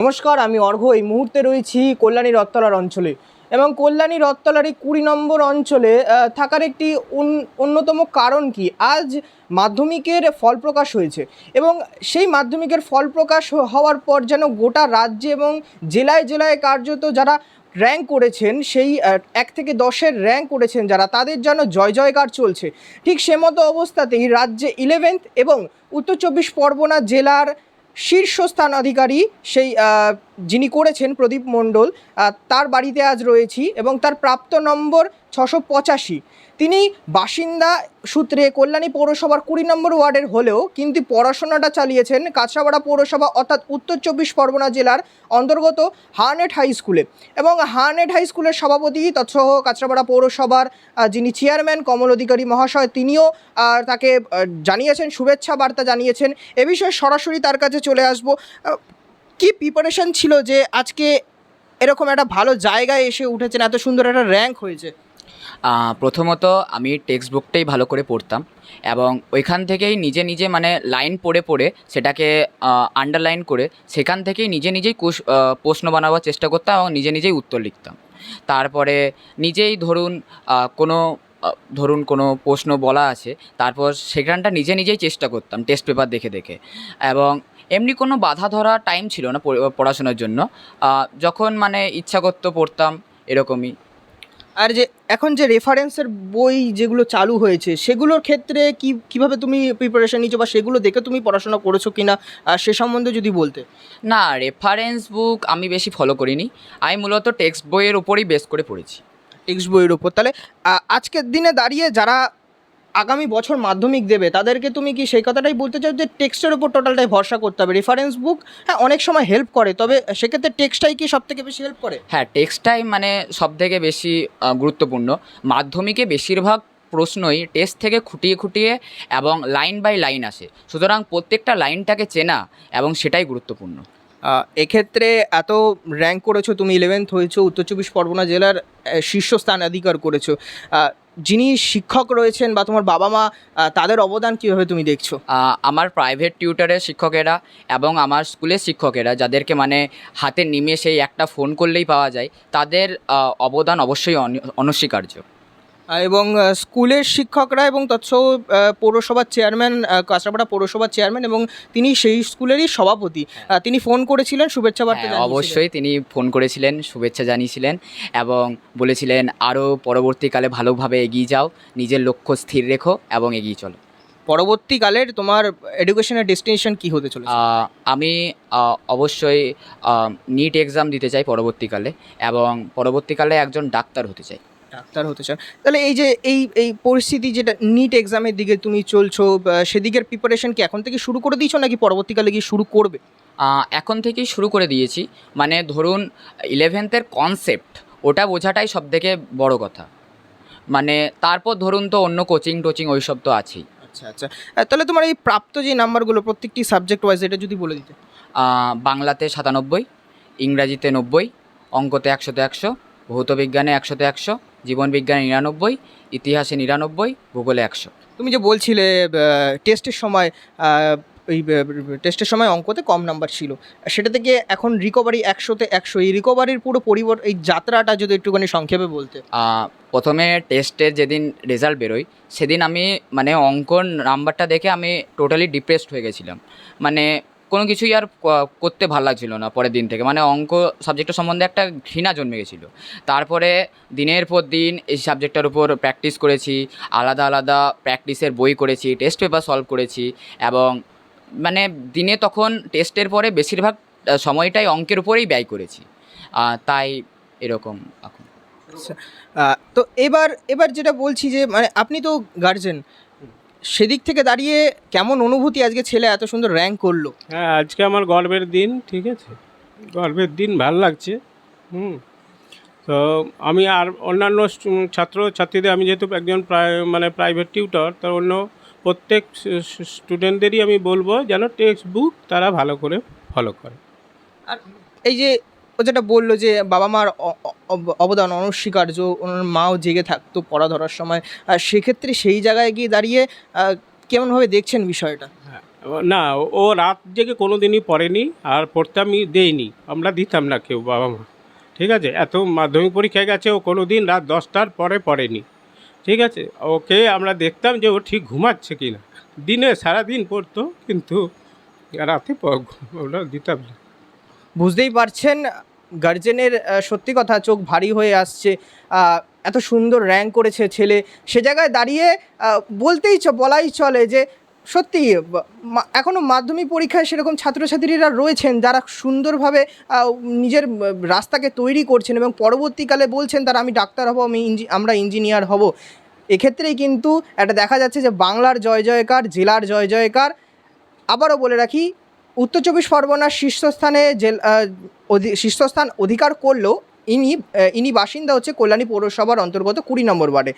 নমস্কার, আমি অর্ঘ্য। এই মুহূর্তে রয়েছি কল্যাণী রথতলার অঞ্চলে এবং কল্যাণী রথতলার এই 20 নম্বর অঞ্চলে থাকার একটি অন্যতম কারণ কি, আজ মাধ্যমিকের ফল প্রকাশ হয়েছে এবং সেই মাধ্যমিকের ফল প্রকাশ হওয়ার পর যেন গোটা রাজ্যে এবং জেলায় জেলায় কার্যত যারা র্যাঙ্ক করেছেন, সেই 1 থেকে 10-এর র্যাঙ্ক করেছেন যারা, তাদের যেন জয় জয়কার চলছে। ঠিক সে মতো অবস্থাতেই রাজ্যে 11th এবং উত্তর 24 পরগনা জেলার শীর্ষস্থান অধিকারী সেই যিনি করেছেন প্রদীপ মণ্ডল, তার বাড়িতে আজ রয়েছি এবং তার প্রাপ্ত নম্বর 685। তিনি বাসিন্দা সূত্রে কল্যাণী পৌরসভার 20 নম্বর ওয়ার্ডের হলেও কিন্তু পড়াশোনাটা চালিয়েছেন কাঁচরাপাড়া পৌরসভা অর্থাৎ উত্তর 24 পরগনা জেলার অন্তর্গত হারনেট হাই স্কুলে। এবং হারনেট হাই স্কুলের সভাপতি তৎসহ কাঁচরাপাড়া পৌরসভার যিনি চেয়ারম্যান কমল অধিকারী মহাশয়, তিনিও তাকে জানিয়েছেন, শুভেচ্ছা বার্তা জানিয়েছেন। এ বিষয়ে সরাসরি তার কাছে চলে আসব। কি প্রিপারেশন ছিল যে আজকে এরকম একটা ভালো জায়গায় এসে উঠেছেন, এত সুন্দর একটা র্যাঙ্ক হয়েছে? প্রথমত আমি টেক্সট বুকটাই ভালো করে পড়তাম এবং ওইখান থেকেই নিজে নিজে মানে লাইন পড়ে পড়ে সেটাকে আন্ডারলাইন করে সেখান থেকেই নিজে নিজেই প্রশ্ন বানাবার চেষ্টা করতাম এবং নিজে নিজেই উত্তর লিখতাম। তারপরে নিজেই ধরুন কোনো প্রশ্ন বলা আছে, তারপর সেখানটা নিজে নিজেই চেষ্টা করতাম টেস্ট পেপার দেখে দেখে। এবং এমনি কোনো বাধা ধরা টাইম ছিল না পড়াশোনার জন্য, যখন মানে ইচ্ছা করতো পড়তাম, এরকমই। আর যে এখন যে রেফারেন্সের বই যেগুলো চালু হয়েছে, সেগুলোর ক্ষেত্রে কিভাবে তুমি প্রিপারেশন নিচ্ছ বা সেগুলো দেখে তুমি পড়াশোনা করেছো কিনা, সে সম্বন্ধে যদি বলতে। না, রেফারেন্স বুক আমি বেশি ফলো করিনি, আমি মূলত টেক্সট বইয়ের ওপরই বেস করে পড়েছি। টেক্সট বইয়ের ওপর। তাহলে আজকের দিনে দাঁড়িয়ে যারা আগামী বছর মাধ্যমিক দেবে, তাদেরকে তুমি কি সেই কথাটাই বলতে চাও যে টেক্সটের ওপর টোটালটাই ভরসা করতে হবে? রেফারেন্স বুক হ্যাঁ অনেক সময় হেল্প করে, তবে সেক্ষেত্রে টেক্সটটাই কি সব থেকে বেশি হেল্প করে? হ্যাঁ, টেক্সটটাই মানে সবথেকে বেশি গুরুত্বপূর্ণ। মাধ্যমিকে বেশিরভাগ প্রশ্নই টেক্সট থেকে খুঁটিয়ে খুঁটিয়ে এবং লাইন বাই লাইন আসে, সুতরাং প্রত্যেকটা লাইনটাকে চেনা এবং সেটাই গুরুত্বপূর্ণ। এক্ষেত্রে এত র্যাঙ্ক করেছো তুমি, 11th হয়েছো, উত্তর 24 পরগনা জেলার শীর্ষস্থান অধিকার করেছো। যিনি শিক্ষক রয়েছেন বা তোমার বাবা মা, তাদের অবদান কীভাবে তুমি দেখছো? আমার প্রাইভেট টিউটরের শিক্ষকেরা এবং আমার স্কুলের শিক্ষকেরা, যাদেরকে মানে হাতে নিমেষেই একটা ফোন করলেই পাওয়া যায়, তাদের অবদান অবশ্যই অনস্বীকার্য। এবং স্কুলের শিক্ষকরা এবং তৎসহ পৌরসভার চেয়ারম্যান, কাঁচরাপাড়া পৌরসভার চেয়ারম্যান, এবং তিনি সেই স্কুলেরই সভাপতি, তিনি ফোন করেছিলেন, শুভেচ্ছা বার্তা জানিয়েছিলেন। অবশ্যই তিনি ফোন করেছিলেন, শুভেচ্ছা জানিয়েছিলেন এবং বলেছিলেন আরও পরবর্তীকালে ভালোভাবে এগিয়ে যাও, নিজের লক্ষ্য স্থির রেখো এবং এগিয়ে চলো। পরবর্তীকালের তোমার এডুকেশনের ডেস্টিনেশন কী হতে চলেছে? আমি অবশ্যই নিট এক্সাম দিতে চাই পরবর্তীকালে, এবং পরবর্তীকালে একজন ডাক্তার হতে চাই। ডাক্তার হতে চান? তাহলে এই যে এই পরিস্থিতি, যেটা নিট এক্সামের দিকে তুমি চলছো, সেদিকের প্রিপারেশন কি এখন থেকে শুরু করে দিয়েছো নাকি পরবর্তীকালে গিয়ে শুরু করবে? এখন থেকেই শুরু করে দিয়েছি। মানে ধরুন 11th কনসেপ্ট ওটা বোঝাটাই সবথেকে বড় কথা। মানে তারপর ধরুন তো অন্য কোচিং টোচিং ওইসব তো আছেই। আচ্ছা আচ্ছা। তাহলে তোমার এই প্রাপ্ত যে নাম্বারগুলো প্রত্যেকটি সাবজেক্ট ওয়াইজ, এটা যদি বলে দিতে। বাংলাতে 97, ইংরাজিতে 90, অঙ্কতে 100-তে 100, ভৌতবিজ্ঞানে 100-তে 100, জীবনবিজ্ঞানে 99, ইতিহাসে 99, ভূগোলে 100। তুমি যে বলছিলে টেস্টের সময়, এই টেস্টের সময় অঙ্কতে কম নাম্বার ছিল, সেটা থেকে এখন রিকভারি 100-তে 100, এই রিকভারির পুরো এই যাত্রাটা যদি একটুখানি সংক্ষেপে বলতে। প্রথমে টেস্টের যেদিন রেজাল্ট বেরোয় সেদিন আমি মানে অঙ্কর নাম্বারটা দেখে আমি টোটালি ডিপ্রেসড হয়ে গেছিলাম। মানে কোনো কিছুই আর করতে ভালো লাগছিল না পরের দিন থেকে, মানে অঙ্ক সাবজেক্টের সম্বন্ধে একটা ঘৃণা জন্মে গেছিলো। তারপরে দিনের পর দিন এই সাবজেক্টটার উপর প্র্যাকটিস করেছি, আলাদা আলাদা প্র্যাকটিসের বই করেছি, টেস্ট পেপার সলভ করেছি এবং মানে দিনে তখন টেস্টের পরে বেশিরভাগ সময়টাই অঙ্কের উপরেই ব্যয় করেছি। তাই এরকম এখন। আচ্ছা, তো এবার যেটা বলছি যে মানে আপনি তো গার্জেন, সেদিক থেকে দাঁড়িয়ে কেমন অনুভূতি আজকে ছেলে এত সুন্দর র্যাঙ্ক করলো? হ্যাঁ, আজকে আমার গর্বের দিন, ঠিক আছে, গর্বের দিন, ভাল লাগছে। তো আমি আর অন্যান্য ছাত্রছাত্রীদের, আমি যেহেতু একজন প্রাইভেট টিউটর, তার অন্য প্রত্যেক স্টুডেন্টদেরই আমি বলবো যেন টেক্সট বুক তারা ভালো করে ফলো করে। আর এই যে ও যেটা বললো যে বাবা মার অবদান অনস্বীকার্য, ওনার মাও জেগে থাকতো পড়া ধরার সময়, সেক্ষেত্রে সেই জায়গায় গিয়ে দাঁড়িয়ে কেমনভাবে দেখছেন বিষয়টা? হ্যাঁ, না, ও রাত জেগে কোনো দিনই পড়েনি, আর পড়তে আমি দেইনি, আমরা দিতাম না কেউ, বাবা মা। ঠিক আছে, এত মাধ্যমিক পরীক্ষায় গেছে, ও কোনো দিন রাত 10টার পরে পড়েনি। ঠিক আছে, ওকে আমরা দেখতাম যে ও ঠিক ঘুমাচ্ছে কি না। দিনে সারাদিন পড়তো, কিন্তু রাতে ওরা দিতাম না। বুঝতেই পারছেন গার্জেনের সত্যি কথা চোখ ভারী হয়ে আসছে। এত সুন্দর র্যাঙ্ক করেছে ছেলে, সে জায়গায় দাঁড়িয়ে বলাই চলে যে সত্যি এখনও মাধ্যমিক পরীক্ষায় সেরকম ছাত্রছাত্রীরা রয়েছেন যারা সুন্দরভাবে নিজের রাস্তাকে তৈরি করছেন এবং পরবর্তীকালে বলছেন তারা আমি ডাক্তার হব, আমরা ইঞ্জিনিয়ার হব। এক্ষেত্রেই কিন্তু একটা দেখা যাচ্ছে যে বাংলার জয় জয়কার, জেলার জয় জয়কার। আবারও বলে রাখি, উত্তর চব্বিশ পরগনার শীর্ষস্থান অধিকার করলেও ইনি বাসিন্দা হচ্ছে কল্যাণী পৌরসভার অন্তর্গত 20 নম্বর ওয়ার্ডে।